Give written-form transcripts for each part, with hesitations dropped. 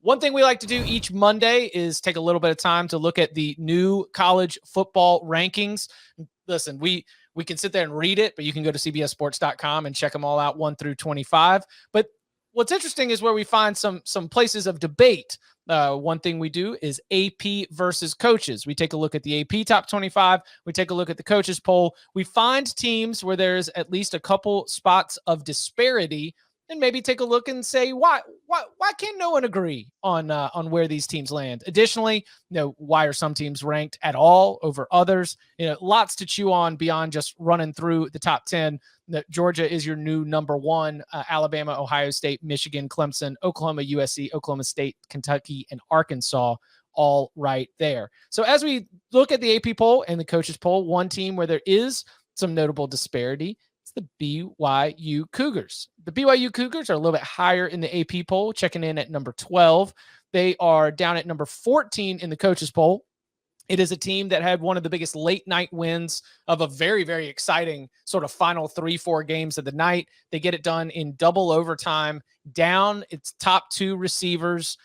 One thing we like to do each Monday is take a little bit of time to look at the new college football rankings. Listen, we can sit there and read it, but you can go to cbssports.com and check them all out 1 through 25. But what's interesting is where we find some places of debate. One thing we do is AP versus coaches. We take a look at the AP top 25. We take a look at the coaches poll. We find teams where there's at least a couple spots of disparity, and maybe take a look and say, why can't no one agree on where these teams land? Additionally, why are some teams ranked at all over others? Lots to chew on beyond just running through the top 10. Georgia is your new number 1. Alabama, Ohio State, Michigan, Clemson, Oklahoma, USC, Oklahoma State, Kentucky, and Arkansas, all right there. So as we look at the AP poll and the coaches poll, one team where there is some notable disparity, the BYU Cougars. The BYU Cougars are a little bit higher in the AP poll, checking in at number 12. They are down at number 14 in the coaches poll. It is a team that had one of the biggest late night wins of a very, very exciting sort of final 3-4 games of the night. They get it done in double overtime, down its top 2 receivers.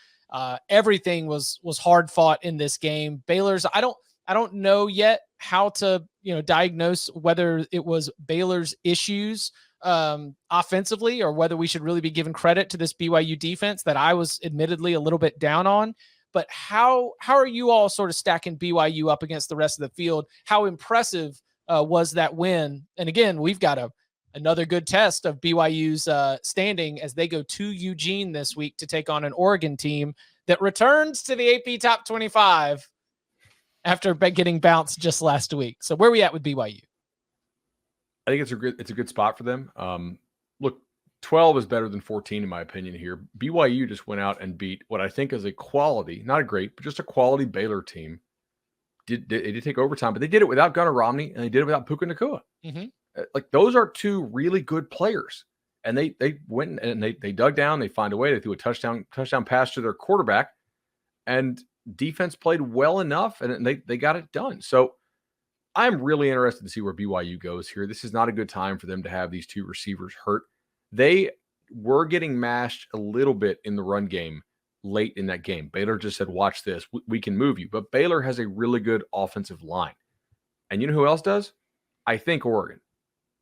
Everything was hard fought in this game. Baylor's, I don't know yet how to diagnose whether it was Baylor's issues offensively or whether we should really be giving credit to this BYU defense that I was admittedly a little bit down on. But how are you all sort of stacking BYU up against the rest of the field? How impressive was that win? And again, we've got another good test of BYU's standing as they go to Eugene this week to take on an Oregon team that returns to the AP top 25 after getting bounced just last week. So where are we at with BYU? I think it's a good spot for them. Look, 12 is better than 14 in my opinion here. BYU just went out and beat what I think is a quality, not a great, but just a quality Baylor team. They did take overtime, but they did it without Gunnar Romney and they did it without Puka Nacua. Mm-hmm. Like those are 2 really good players. And they went and they dug down, they find a way, they threw a touchdown pass to their quarterback, and defense played well enough and they got it done. So I'm really interested to see where BYU goes here. This is not a good time for them to have these 2 receivers hurt. They were getting mashed a little bit in the run game late in that game. Baylor just said, watch this, we can move you. But Baylor has a really good offensive line. And you know who else does? I think Oregon.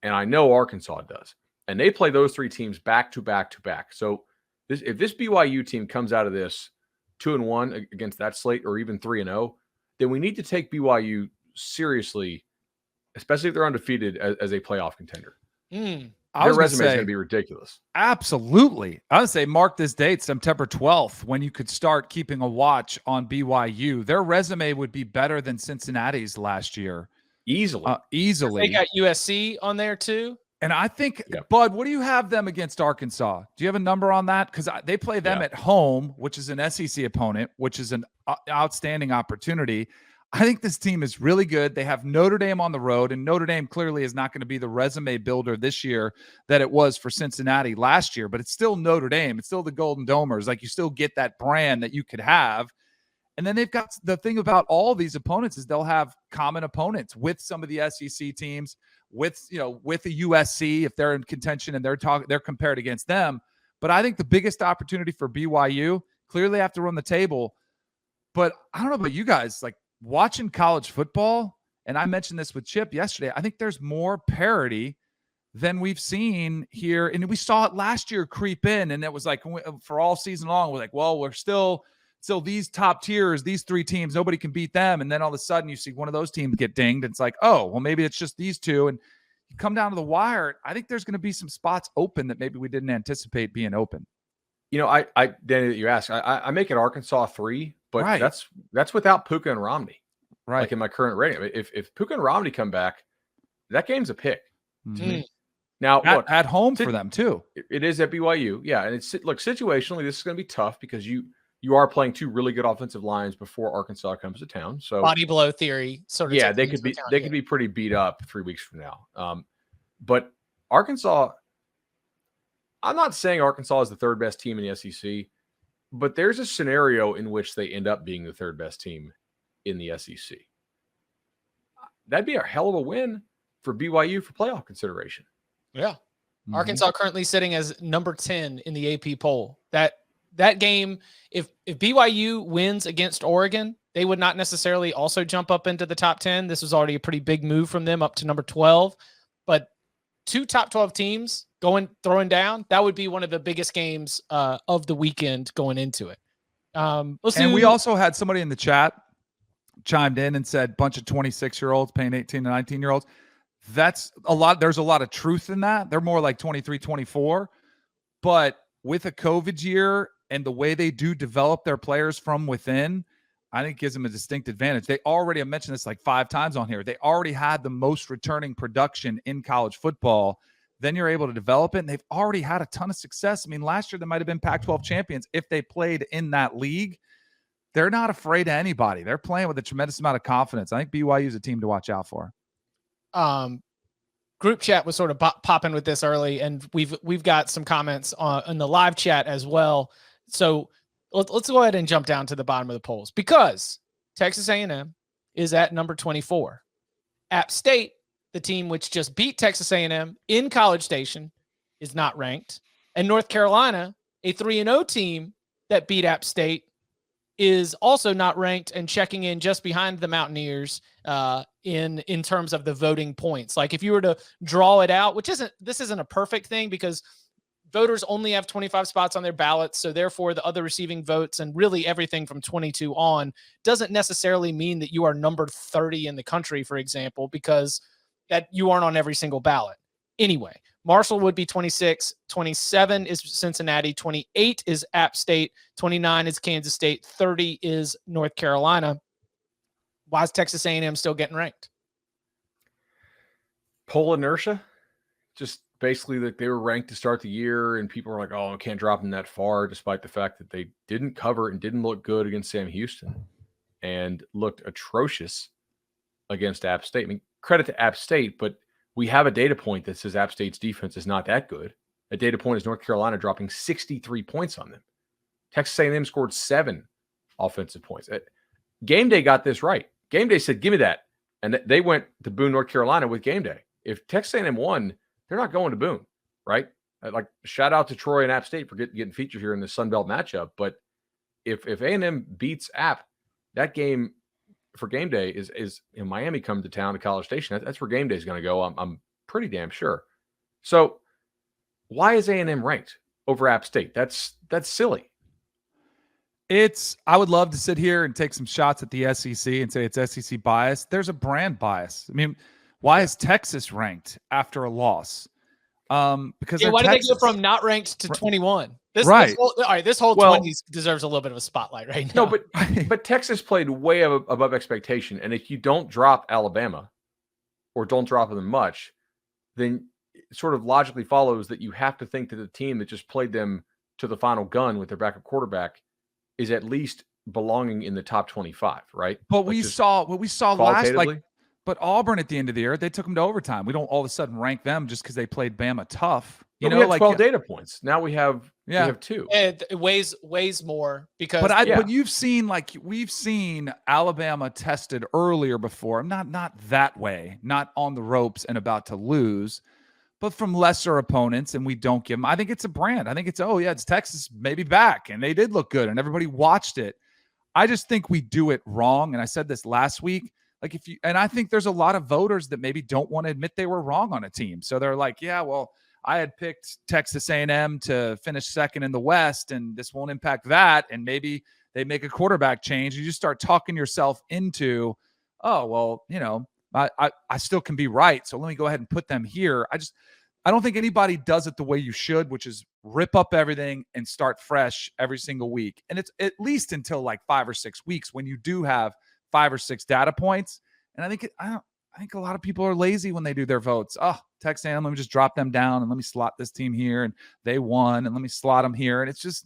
And I know Arkansas does. And they play those 3 teams back to back to back. So if this BYU team comes out of this 2-1 against that slate, or even 3-0, then we need to take BYU seriously, especially if they're undefeated as a playoff contender. Their resume is going to be ridiculous. Absolutely. I would say mark this date, September 12th, when you could start keeping a watch on BYU. Their resume would be better than Cincinnati's last year. Easily. They got USC on there too. And I think, Bud, what do you have them against Arkansas? Do you have a number on that? Because they play them at home, which is an SEC opponent, which is an outstanding opportunity. I think this team is really good. They have Notre Dame on the road, and Notre Dame clearly is not going to be the resume builder this year that it was for Cincinnati last year, but it's still Notre Dame. It's still the Golden Domers. Like, you still get that brand that you could have. And then they've got the thing about all these opponents is they'll have common opponents with some of the SEC teams, with the USC if they're in contention and they're compared against them. But I think the biggest opportunity for BYU, clearly have to run the table. But I don't know about you guys, like watching college football, and I mentioned this with Chip yesterday, I think there's more parity than we've seen here. And we saw it last year creep in, and it was like for all season long, we're like, well, we're still these top tiers, these 3 teams, nobody can beat them. And then all of a sudden you see one of those teams get dinged. And it's like, oh, well, maybe it's just these 2. And you come down to the wire. I think there's going to be some spots open that maybe we didn't anticipate being open. Danny, that you asked, I make it Arkansas 3, but that's without Puka and Romney. Right. Like in my current rating. If Puka and Romney come back, that game's a pick. Mm-hmm. Now, at home for them too. It is at BYU. Yeah. And situationally, this is going to be tough because you are playing 2 really good offensive lines before Arkansas comes to town. So body blow theory sort of. Yeah, they could be pretty beat up 3 weeks from now. But Arkansas, I'm not saying Arkansas is the 3rd best team in the SEC, but there's a scenario in which they end up being the 3rd best team in the SEC. That'd be a hell of a win for BYU for playoff consideration. Yeah. Mm-hmm. Arkansas currently sitting as number 10 in the AP poll. That that game, if BYU wins against Oregon, they would not necessarily also jump up into the top 10. This was already a pretty big move from them up to number 12. But 2 top 12 teams throwing down, that would be one of the biggest games of the weekend going into it. We also had somebody in the chat chimed in and said bunch of 26-year-olds paying 18 to 19-year-olds. That's a lot. There's a lot of truth in that. They're more like 23, 24. But with a COVID year and the way they do develop their players from within, I think gives them a distinct advantage. They already, I mentioned this like 5 times on here, they already had the most returning production in college football. Then you're able to develop it, and they've already had a ton of success. I mean, last year they might have been Pac-12 champions if they played in that league. They're not afraid of anybody. They're playing with a tremendous amount of confidence. I think BYU is a team to watch out for. Group chat was sort of popping with this early, and we've got some comments in the live chat as well. So let's go ahead and jump down to the bottom of the polls, because Texas A&M is at number 24. App State, the team which just beat Texas A&M in College Station, is not ranked. And North Carolina, a 3-0 team that beat App State, is also not ranked and checking in just behind the Mountaineers in terms of the voting points. Like if you were to draw it out, this isn't a perfect thing because voters only have 25 spots on their ballots. So therefore the other receiving votes and really everything from 22 on doesn't necessarily mean that you are numbered 30 in the country, for example, because that you aren't on every single ballot. Anyway, Marshall would be 26, 27 is Cincinnati, 28 is App State, 29 is Kansas State, 30 is North Carolina. Why is Texas A&M still getting ranked? Poll inertia. Just basically that they were ranked to start the year, and people were like, oh, I can't drop them that far, despite the fact that they didn't cover and didn't look good against Sam Houston and looked atrocious against App State. I mean, credit to App State, but we have a data point that says App State's defense is not that good. A data point is North Carolina dropping 63 points on them. Texas A&M scored 7 offensive points. Game Day got this right. Game Day said, give me that. And they went to Boone, North Carolina with Game Day. If Texas A&M won, they're not going to Boone, right? Like, shout out to Troy and App State for getting featured here in the Sun Belt matchup. But if A&M beats App, that game for Game Day is in Miami come to town to College Station. That's where Game Day is going to go. I'm pretty damn sure. So why is A&M ranked over App State? That's silly. I would love to sit here and take some shots at the SEC and say it's SEC bias. There's a brand bias. I mean, why is Texas ranked after a loss? Because why did they go from not ranked to 21? This whole 20s deserves a little bit of a spotlight right now. No, but Texas played way above expectation, and if you don't drop Alabama or don't drop them much, then it sort of logically follows that you have to think that the team that just played them to the final gun with their backup quarterback is at least belonging in the top 25, right? But what we saw last, but Auburn at the end of the year, they took them to overtime. We don't all of a sudden rank them just because they played Bama tough. We had 12 data points. Now we have 2. It weighs more because. But you've seen, we've seen Alabama tested earlier before. Not that way, not on the ropes and about to lose, but from lesser opponents, and we don't give them. I think it's a brand. I think it's Texas maybe back, and they did look good, and everybody watched it. I just think we do it wrong, and I said this last week. And I think there's a lot of voters that maybe don't want to admit they were wrong on a team. So they're like, yeah, well, I had picked Texas A&M to finish second in the West, and this won't impact that. And maybe they make a quarterback change. You just start talking yourself into, oh, well, I still can be right. So let me go ahead and put them here. I don't think anybody does it the way you should, which is rip up everything and start fresh every single week. And it's at least until like 5 or 6 weeks when you do have 5 or 6 data points. And I think a lot of people are lazy when they do their votes. Oh, Texas A&M, let me just drop them down and let me slot this team here, and they won, and let me slot them here. And it's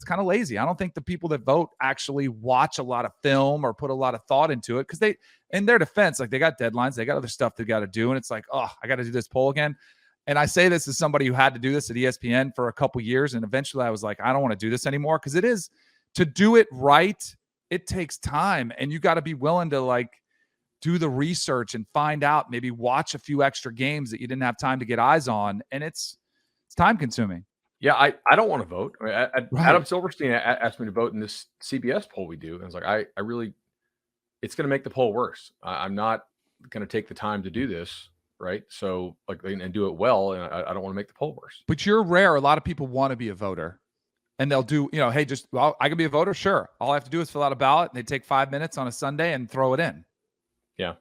kind of lazy. I don't think the people that vote actually watch a lot of film or put a lot of thought into it, because in their defense, they got deadlines, they got other stuff they got to do. And it's like, oh, I got to do this poll again. And I say this as somebody who had to do this at ESPN for a couple years. And eventually I was like, I don't want to do this anymore, because it is to do it right. It takes time, and you got to be willing to do the research and find out, maybe watch a few extra games that you didn't have time to get eyes on. And it's time consuming. Yeah, I don't want to vote. I mean, Right. Adam Silverstein asked me to vote in this CBS poll we do. And I was like, I really, it's going to make the poll worse. I'm not going to take the time to do this. Right. So like, and do it well. And I don't want to make the poll worse. But you're rare. A lot of people want to be a voter. And they'll do, hey, I can be a voter. Sure. All I have to do is fill out a ballot. And they take 5 minutes on a Sunday and throw it in. Yeah,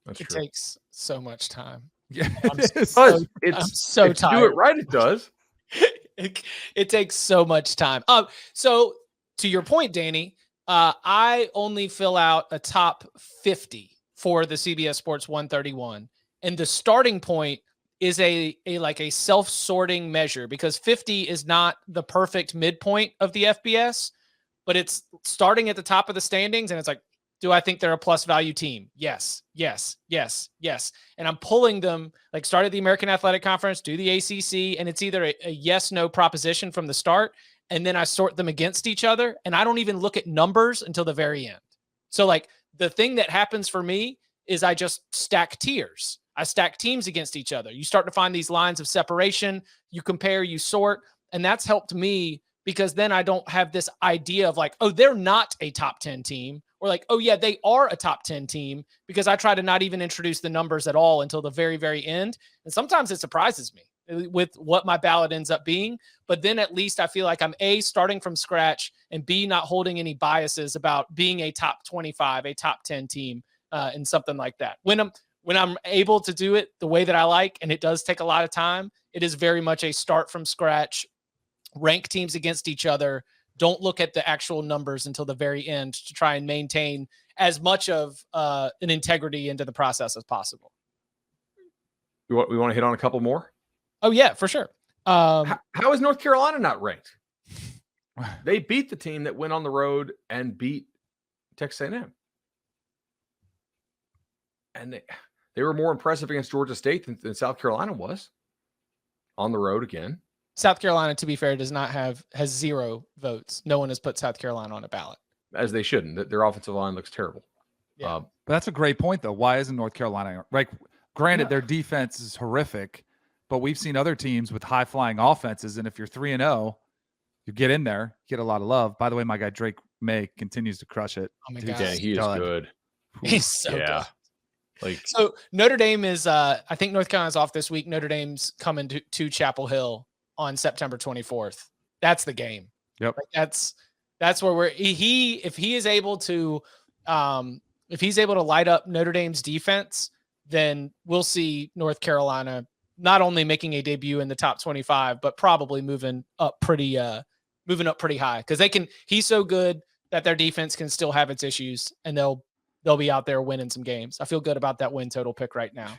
that's true. It takes so much time. Yeah, I'm so so tired. To do it right, it does. It takes so much time. So to your point, Danny, I only fill out a top 50 for the CBS Sports 131. And the starting point is a self-sorting measure, because 50 is not the perfect midpoint of the FBS, but it's starting at the top of the standings. And it's like, do I think they're a plus value team? Yes, yes, yes, yes. And I'm pulling them, like start at the American Athletic Conference, do the ACC, and it's either a yes, no proposition from the start. And then I sort them against each other. And I don't even look at numbers until the very end. So like the thing that happens for me is I just stack tiers. I stack teams against each other. You start to find these lines of separation. You compare, you sort. And that's helped me, because then I don't have this idea of like, oh, they're not a top 10 team, or like, oh yeah, they are a top 10 team, because I try to not even introduce the numbers at all until the very, very end. And sometimes it surprises me with what my ballot ends up being. But then at least I feel like I'm A, starting from scratch, and B, not holding any biases about being a top 25, a top 10 team, and something like that. When I'm able to do it the way that I like, and it does take a lot of time, it is very much a start from scratch, rank teams against each other. Don't look at the actual numbers until the very end to try and maintain as much of an integrity into the process as possible. We want to hit on a couple more? Oh, yeah, for sure. How is North Carolina not ranked? They beat the team that went on the road and beat Texas A&M. And they were more impressive against Georgia State than South Carolina was on the road again. South Carolina, to be fair, has 0 votes. No one has put South Carolina on a ballot. As they shouldn't. Their offensive line looks terrible. Yeah. But that's a great point, though. Why isn't North Carolina? Like, granted, their defense is horrific, but we've seen other teams with high-flying offenses, and if you're 3-0, you get in there, get a lot of love. By the way, my guy Drake May continues to crush it. Oh my Dude, God. Yeah, he is good. He's so good. Like, so Notre Dame is, I think North Carolina's off this week. Notre Dame's coming to Chapel Hill on September 24th. That's the game. Yep. Like that's where if he's able to light up Notre Dame's defense, then we'll see North Carolina not only making a debut in the top 25, but probably moving up pretty high, because he's so good that their defense can still have its issues, and they'll be out there winning some games. I feel good about that win total pick right now.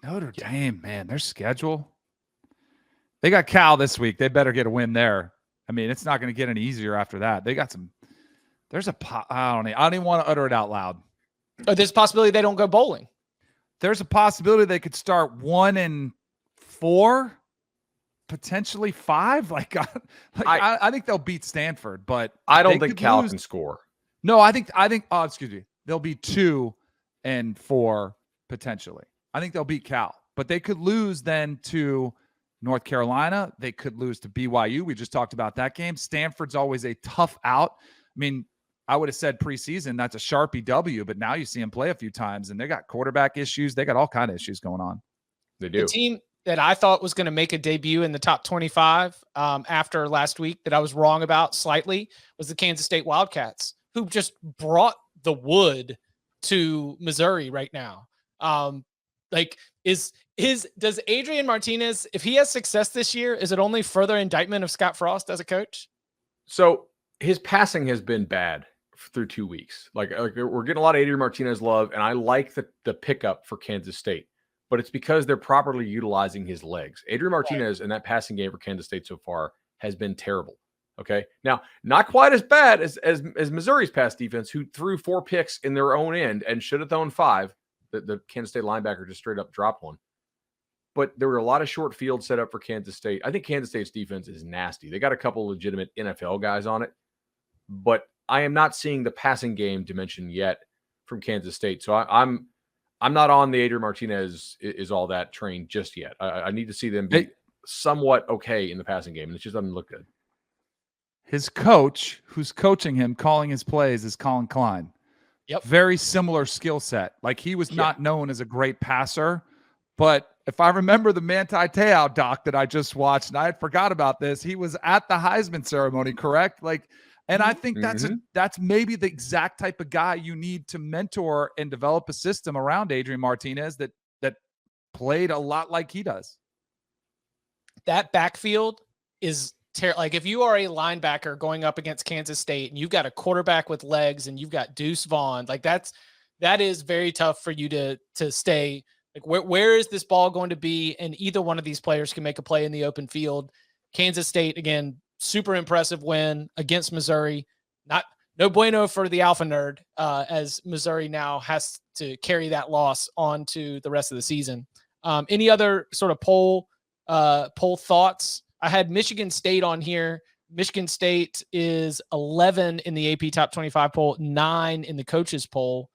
Notre Dame, man, their schedule. They got Cal this week. They better get a win there. I mean, it's not going to get any easier after that. They got some. I don't even want to utter it out loud. Oh, there's a possibility they don't go bowling. There's a possibility they could start 1-4, potentially 5. I think they'll beat Stanford, but I don't think Cal can score. No, I think. Oh, excuse me. They'll be 2-4 potentially. I think they'll beat Cal, but they could lose then to North Carolina. They could lose to BYU. We just talked about that game. Stanford's always a tough out. I mean, I would have said preseason that's a Sharpie W, but now you see them play a few times, and they got quarterback issues. They got all kind of issues going on. They do. The team that I thought was going to make a debut in the top 25 after last week that I was wrong about slightly was the Kansas State Wildcats, who just brought the wood to Missouri right now. Does Adrian Martinez, if he has success this year, is it only further indictment of Scott Frost as a coach? So his passing has been bad through 2 weeks. Like we're getting a lot of Adrian Martinez love, and I like the pickup for Kansas State, but it's because they're properly utilizing his legs. Adrian Martinez in that passing game for Kansas State so far has been terrible. Okay. Now, not quite as bad as Missouri's pass defense, who threw 4 picks in their own end and should have thrown 5. The Kansas State linebacker just straight up dropped one. But there were a lot of short fields set up for Kansas State. I think Kansas State's defense is nasty. They got a couple legitimate NFL guys on it, but I am not seeing the passing game dimension yet from Kansas State. So I'm not on the Adrian Martinez is all that train just yet. I need to see them be somewhat okay in the passing game, and it just doesn't look good. His coach, who's coaching him, calling his plays, is Colin Klein. Yep. Very similar skill set. Like, he was not known as a great passer, but if I remember the Manti Te'o doc that I just watched, and I had forgot about this, he was at the Heisman ceremony, correct? Like, and I think that's maybe the exact type of guy you need to mentor and develop a system around Adrian Martinez that played a lot like he does. That backfield is like, if you are a linebacker going up against Kansas State and you've got a quarterback with legs and you've got Deuce Vaughn, like that is very tough for you to stay. Like, where is this ball going to be? And either one of these players can make a play in the open field. Kansas State, again, super impressive win against Missouri. No bueno for the Alpha Nerd, as Missouri now has to carry that loss on to the rest of the season. Any other sort of poll thoughts? I had Michigan State on here. Michigan State is 11 in the AP Top 25 poll, 9 in the coaches poll.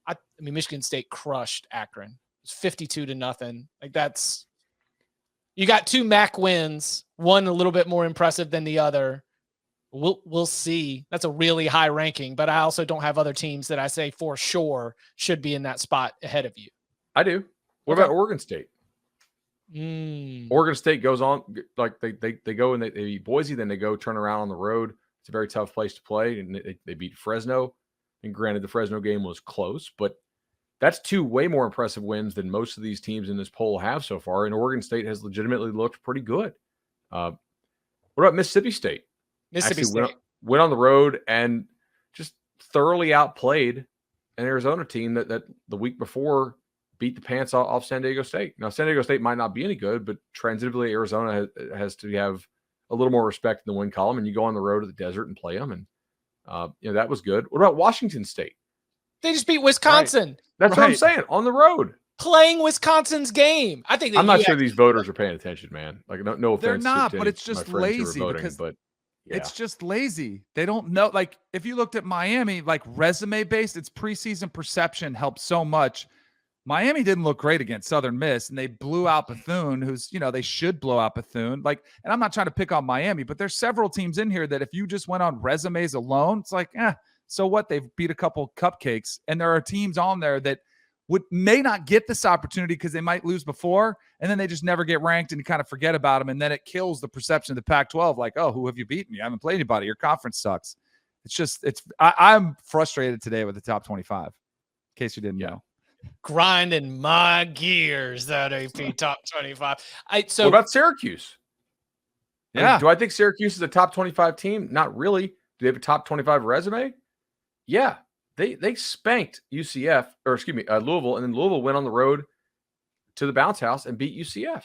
I mean, Michigan State crushed Akron. It's 52-0. Like, you got 2 MAC wins, one a little bit more impressive than the other. We'll see. That's a really high ranking, but I also don't have other teams that I say for sure should be in that spot ahead of you. I do. What about Oregon State? Oregon State goes on, like they go and they beat Boise, then they go turn around on the road. It's a very tough place to play, and they beat Fresno. And granted, the Fresno game was close, but that's 2 way more impressive wins than most of these teams in this poll have so far. And Oregon State has legitimately looked pretty good. What about Mississippi State? Mississippi State went on the road and just thoroughly outplayed an Arizona team that the week before beat the pants off San Diego State. Now, San Diego State might not be any good, but transitively, Arizona has to have a little more respect in the win column, and you go on the road to the desert and play them, and that was good. What about Washington State? They just beat Wisconsin. Right. That's what I'm saying, on the road. Playing Wisconsin's game. I think I'm not sure these voters are paying attention, man. Like, no offense. They're not, to but it's just lazy because it's just lazy. They don't know. Like, if you looked at Miami, like, resume based, its preseason perception helped so much. Miami didn't look great against Southern Miss, and they blew out Bethune, who's, they should blow out Bethune. Like, and I'm not trying to pick on Miami, but there's several teams in here that if you just went on resumes alone, it's like, so what? They've beat a couple cupcakes, and there are teams on there that may not get this opportunity because they might lose before, and then they just never get ranked, and you kind of forget about them, and then it kills the perception of the Pac-12. Like, oh, who have you beaten? You haven't played anybody. Your conference sucks. I'm frustrated today with the top 25, in case you didn't know. Grinding my gears, that AP top 25. What about Syracuse? Yeah. I mean, do I think Syracuse is a top 25 team? Not really. Do they have a top 25 resume? Yeah. They spanked Louisville, and then Louisville went on the road to the bounce house and beat UCF.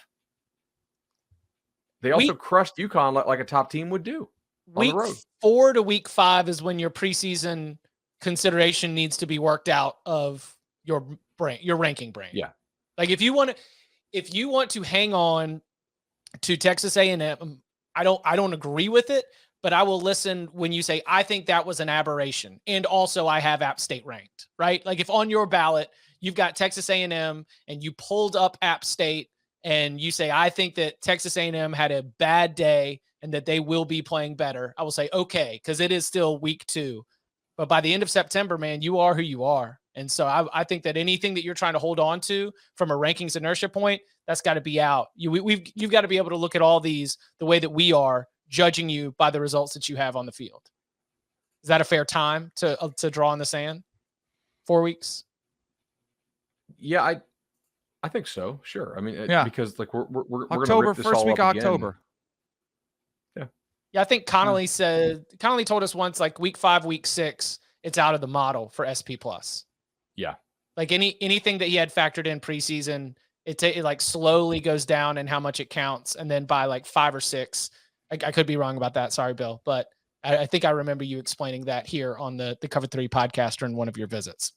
They also crushed UConn like a top team would do on the road. Week 4 to week 5 is when your preseason consideration needs to be worked out of your ranking brain. Yeah. Like, if you want to hang on to Texas A&M, I don't agree with it, but I will listen when you say, I think that was an aberration. And also I have App State ranked, right? Like, if on your ballot, you've got Texas A&M and you pulled up App State and you say, I think that Texas A&M had a bad day and that they will be playing better, I will say, okay, because it is still week 2. But by the end of September, man, you are who you are. And so I think that anything that you're trying to hold on to from a rankings inertia point, that's got to be out. You've got to be able to look at all these the way that we are, judging you by the results that you have on the field. Is that a fair time to draw in the sand? 4 weeks? Yeah, I think so. Sure. I mean, because like we're October, gonna rip this first all week up October. Again. Yeah, I think Connolly told us once, like week 5, week 6, it's out of the model for SP Plus. Yeah. Like anything that he had factored in preseason, it like slowly goes down in how much it counts. And then by like 5 or 6, I could be wrong about that. Sorry, Bill. But I think I remember you explaining that here on the Cover 3 podcast during one of your visits.